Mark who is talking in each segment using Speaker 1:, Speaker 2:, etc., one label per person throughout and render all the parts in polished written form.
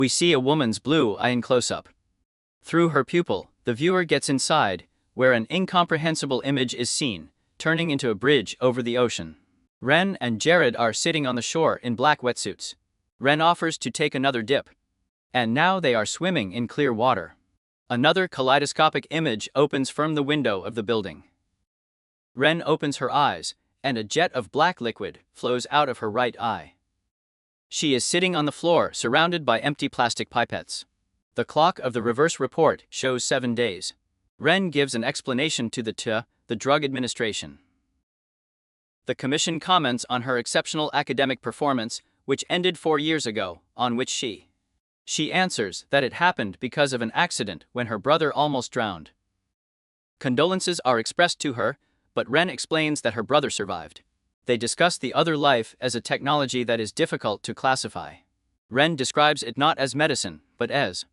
Speaker 1: We see a woman's blue eye in close-up. Through her pupil, the viewer gets inside, where an incomprehensible image is seen, turning into a bridge over the ocean. Ren and Jared are sitting on the shore in black wetsuits. Ren offers to take another dip. And now they are swimming in clear water. Another kaleidoscopic image opens from the window of the building. Ren opens her eyes, and a jet of black liquid flows out of her right eye. She is sitting on the floor surrounded by empty plastic pipettes. The clock of the reverse report shows 7 days. Ren gives an explanation to the Drug Administration. The commission comments on her exceptional academic performance, which ended 4 years ago, on which she answers that it happened because of an accident when her brother almost drowned. Condolences are expressed to her, but Ren explains that her brother survived. They discuss the OtherLife as a technology that is difficult to classify. Ren describes it not as medicine, but as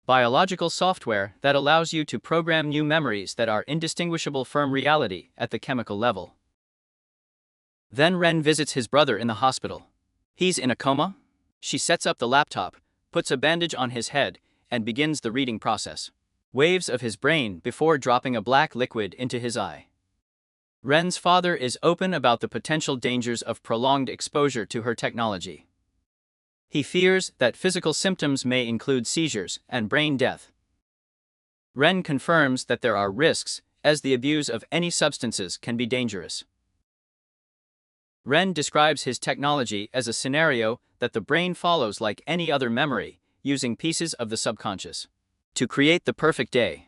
Speaker 1: biological software that allows you to program new memories that are indistinguishable from reality at the chemical level. Then Ren visits his brother in the hospital. He's in a coma? She sets up the laptop, puts a bandage on his head, and begins the reading process. Waves of his brain before dropping a black liquid into his eye. Ren's father is open about the potential dangers of prolonged exposure to her technology. He fears that physical symptoms may include seizures and brain death. Ren confirms that there are risks, as the abuse of any substances can be dangerous. Ren describes his technology as a scenario that the brain follows like any other memory, using pieces of the subconscious to create the perfect day.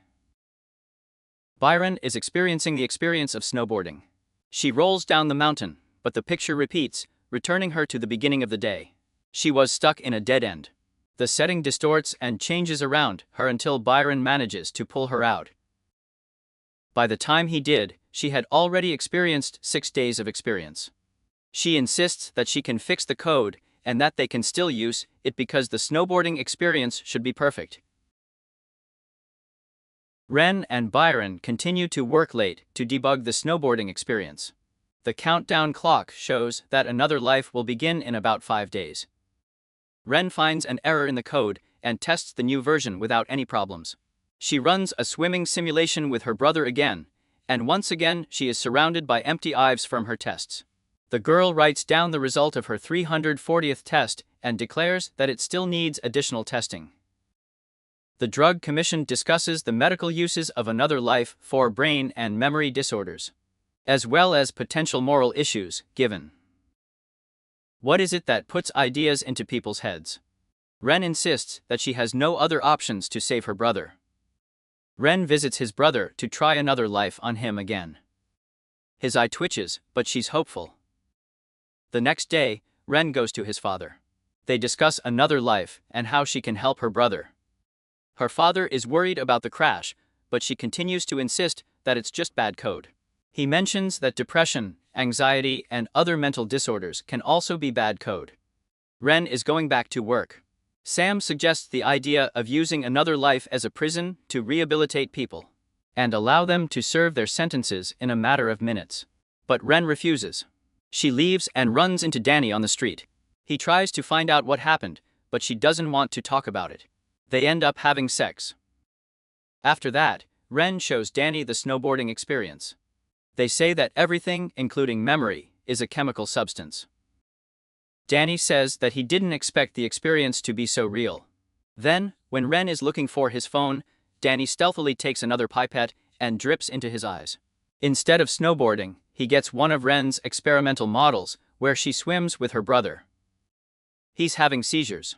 Speaker 1: Byron is experiencing the experience of snowboarding. She rolls down the mountain, but the picture repeats, returning her to the beginning of the day. She was stuck in a dead end. The setting distorts and changes around her until Byron manages to pull her out. By the time he did, she had already experienced 6 days of experience. She insists that she can fix the code and that they can still use it because the snowboarding experience should be perfect. Ren and Byron continue to work late to debug the snowboarding experience. The countdown clock shows that another life will begin in about 5 days. Ren finds an error in the code and tests the new version without any problems. She runs a swimming simulation with her brother again, and once again she is surrounded by empty eyes from her tests. The girl writes down the result of her 340th test and declares that it still needs additional testing. The Drug Commission discusses the medical uses of another life for brain and memory disorders, as well as potential moral issues, given. What is it that puts ideas into people's heads? Ren insists that she has no other options to save her brother. Ren visits his brother to try another life on him again. His eye twitches, but she's hopeful. The next day, Ren goes to his father. They discuss another life and how she can help her brother. Her father is worried about the crash, but she continues to insist that it's just bad code. He mentions that depression, anxiety, and other mental disorders can also be bad code. Ren is going back to work. Sam suggests the idea of using another life as a prison to rehabilitate people and allow them to serve their sentences in a matter of minutes. But Ren refuses. She leaves and runs into Danny on the street. He tries to find out what happened, but she doesn't want to talk about it. They end up having sex. After that, Ren shows Danny the snowboarding experience. They say that everything, including memory, is a chemical substance. Danny says that he didn't expect the experience to be so real. Then, when Ren is looking for his phone, Danny stealthily takes another pipette and drips into his eyes. Instead of snowboarding, he gets one of Ren's experimental models, where she swims with her brother. He's having seizures.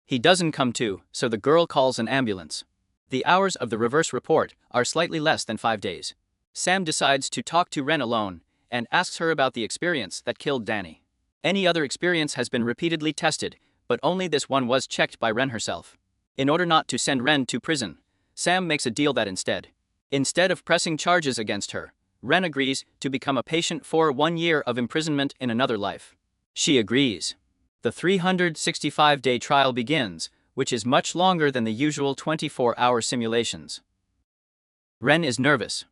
Speaker 1: He doesn't come to, so the girl calls an ambulance. The hours of the reverse report are slightly less than 5 days. Sam decides to talk to Ren alone and asks her about the experience that killed Danny. Any other experience has been repeatedly tested, but only this one was checked by Ren herself. In order not to send Ren to prison, Sam makes a deal that instead of pressing charges against her, Ren agrees to become a patient for 1 year of imprisonment in another life. She agrees. The 365-day trial begins, which is much longer than the usual 24-hour simulations. Ren is nervous.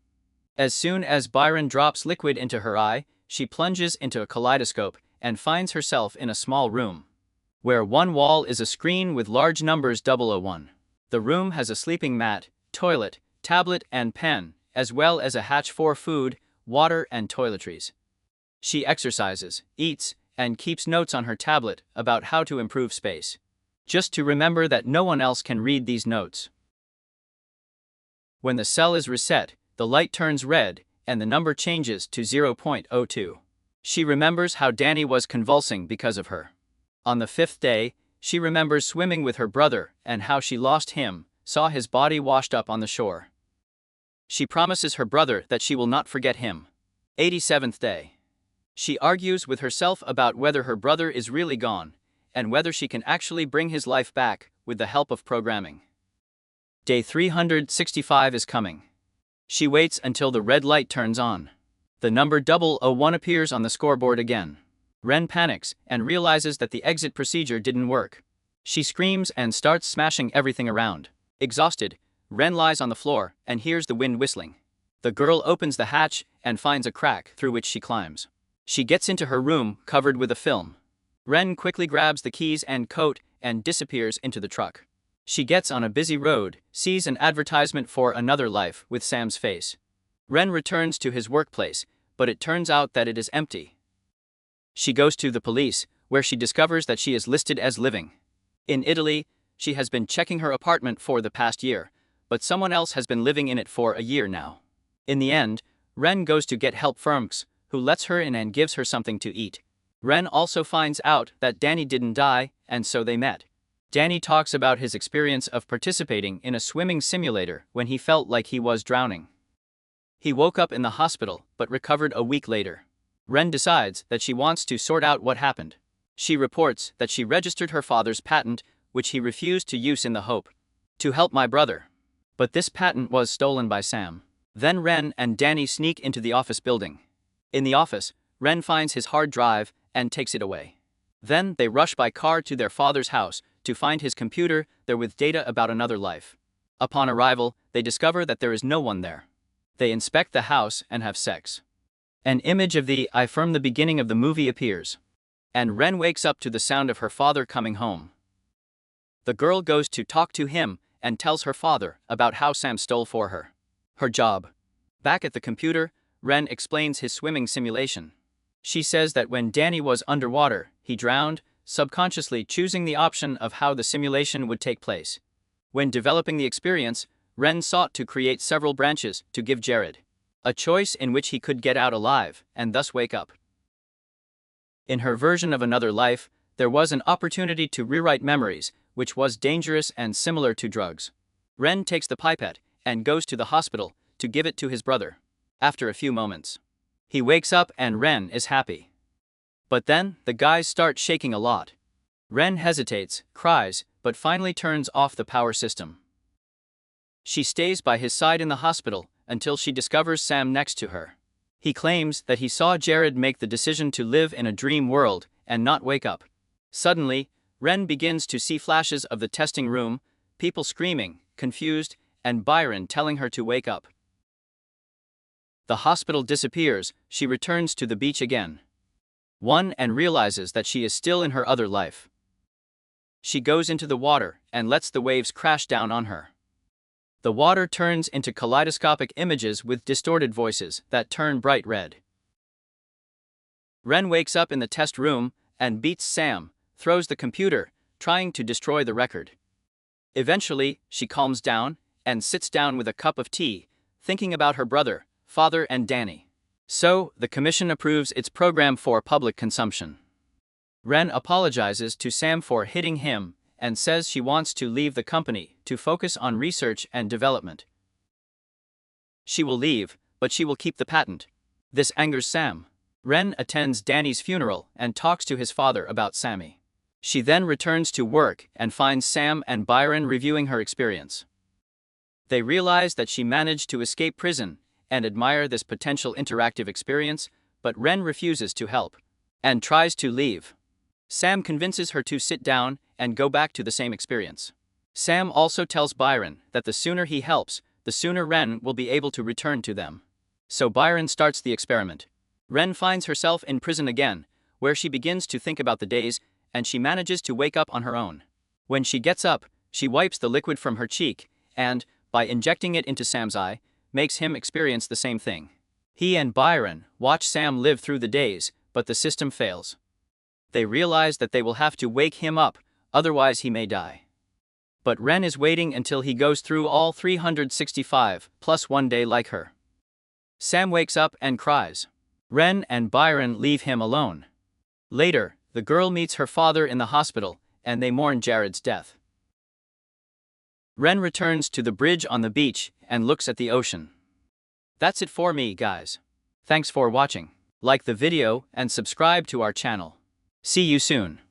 Speaker 1: As soon as Byron drops liquid into her eye, she plunges into a kaleidoscope and finds herself in a small room. where one wall is a screen with large numbers 001. The room has a sleeping mat, toilet, tablet and pen, as well as a hatch for food, water and toiletries. She exercises, eats, and keeps notes on her tablet about how to improve space. Just to remember that no one else can read these notes. When the cell is reset, the light turns red, and the number changes to 0.02. She remembers how Danny was convulsing because of her. On the 5th day, she remembers swimming with her brother and how she lost him, saw his body washed up on the shore. She promises her brother that she will not forget him. 87th day. She argues with herself about whether her brother is really gone, and whether she can actually bring his life back with the help of programming. Day 365 is coming. She waits until the red light turns on. The number 001 appears on the scoreboard again. Ren panics and realizes that the exit procedure didn't work. She screams and starts smashing everything around. Exhausted, Ren lies on the floor and hears the wind whistling. The girl opens the hatch and finds a crack through which she climbs. She gets into her room covered with a film. Ren quickly grabs the keys and coat and disappears into the truck. She gets on a busy road, sees an advertisement for OtherLife with Sam's face. Ren returns to his workplace, but it turns out that it is empty. She goes to the police, where she discovers that she is listed as living. In Italy, she has been checking her apartment for the past year, but someone else has been living in it for a year now. In the end, Ren goes to get help from X, who lets her in and gives her something to eat. Ren also finds out that Danny didn't die, and so they met. Danny talks about his experience of participating in a swimming simulator when he felt like he was drowning. He woke up in the hospital, but recovered a week later. Ren decides that she wants to sort out what happened. She reports that she registered her father's patent, which he refused to use in the hope to help my brother. But this patent was stolen by Sam. Then Ren and Danny sneak into the office building. In the office, Ren finds his hard drive and takes it away. Then they rush by car to their father's house to find his computer there with data about OtherLife. Upon arrival, they discover that there is no one there. They inspect the house and have sex. An image of the I from the beginning of the movie appears. And Ren wakes up to the sound of her father coming home. The girl goes to talk to him and tells her father about how Sam stole for her. Her job. Back at the computer, Ren explains his swimming simulation. She says that when Danny was underwater, he drowned, subconsciously choosing the option of how the simulation would take place. When developing the experience, Ren sought to create several branches to give Jared a choice in which he could get out alive and thus wake up. In her version of OtherLife, there was an opportunity to rewrite memories, which was dangerous and similar to drugs. Ren takes the pipette and goes to the hospital to give it to his brother. After a few moments, he wakes up and Ren is happy. But then, the guys start shaking a lot. Ren hesitates, cries, but finally turns off the power system. She stays by his side in the hospital until she discovers Sam next to her. He claims that he saw Jared make the decision to live in a dream world and not wake up. Suddenly, Ren begins to see flashes of the testing room, people screaming, confused, and Byron telling her to wake up. The hospital disappears, she returns to the beach again. And realizes that she is still in her OtherLife. She goes into the water and lets the waves crash down on her. The water turns into kaleidoscopic images with distorted voices that turn bright red. Ren wakes up in the test room and beats Sam, throws the computer, trying to destroy the record. Eventually, she calms down and sits down with a cup of tea, thinking about her brother, father and Danny. So, the commission approves its program for public consumption. Ren apologizes to Sam for hitting him and says she wants to leave the company to focus on research and development. She will leave, but she will keep the patent. This angers Sam. Ren attends Danny's funeral and talks to his father about Sammy. She then returns to work and finds Sam and Byron reviewing her experience. They realize that she managed to escape prison and admire this potential interactive experience, but Ren refuses to help and tries to leave. Sam convinces her to sit down and go back to the same experience. Sam also tells Byron that the sooner he helps, the sooner Ren will be able to return to them. So Byron starts the experiment. Ren finds herself in prison again, where she begins to think about the days and she manages to wake up on her own. When she gets up, she wipes the liquid from her cheek and, by injecting it into Sam's eye, makes him experience the same thing. He and Byron watch Sam live through the days, but the system fails. They realize that they will have to wake him up, otherwise he may die. But Ren is waiting until he goes through all 365 plus 1 day like her. Sam wakes up and cries. Ren and Byron leave him alone. Later, the girl meets her father in the hospital, and they mourn Jared's death. Ren returns to the bridge on the beach and looks at the ocean. That's it for me, guys. Thanks for watching. Like the video and subscribe to our channel. See you soon.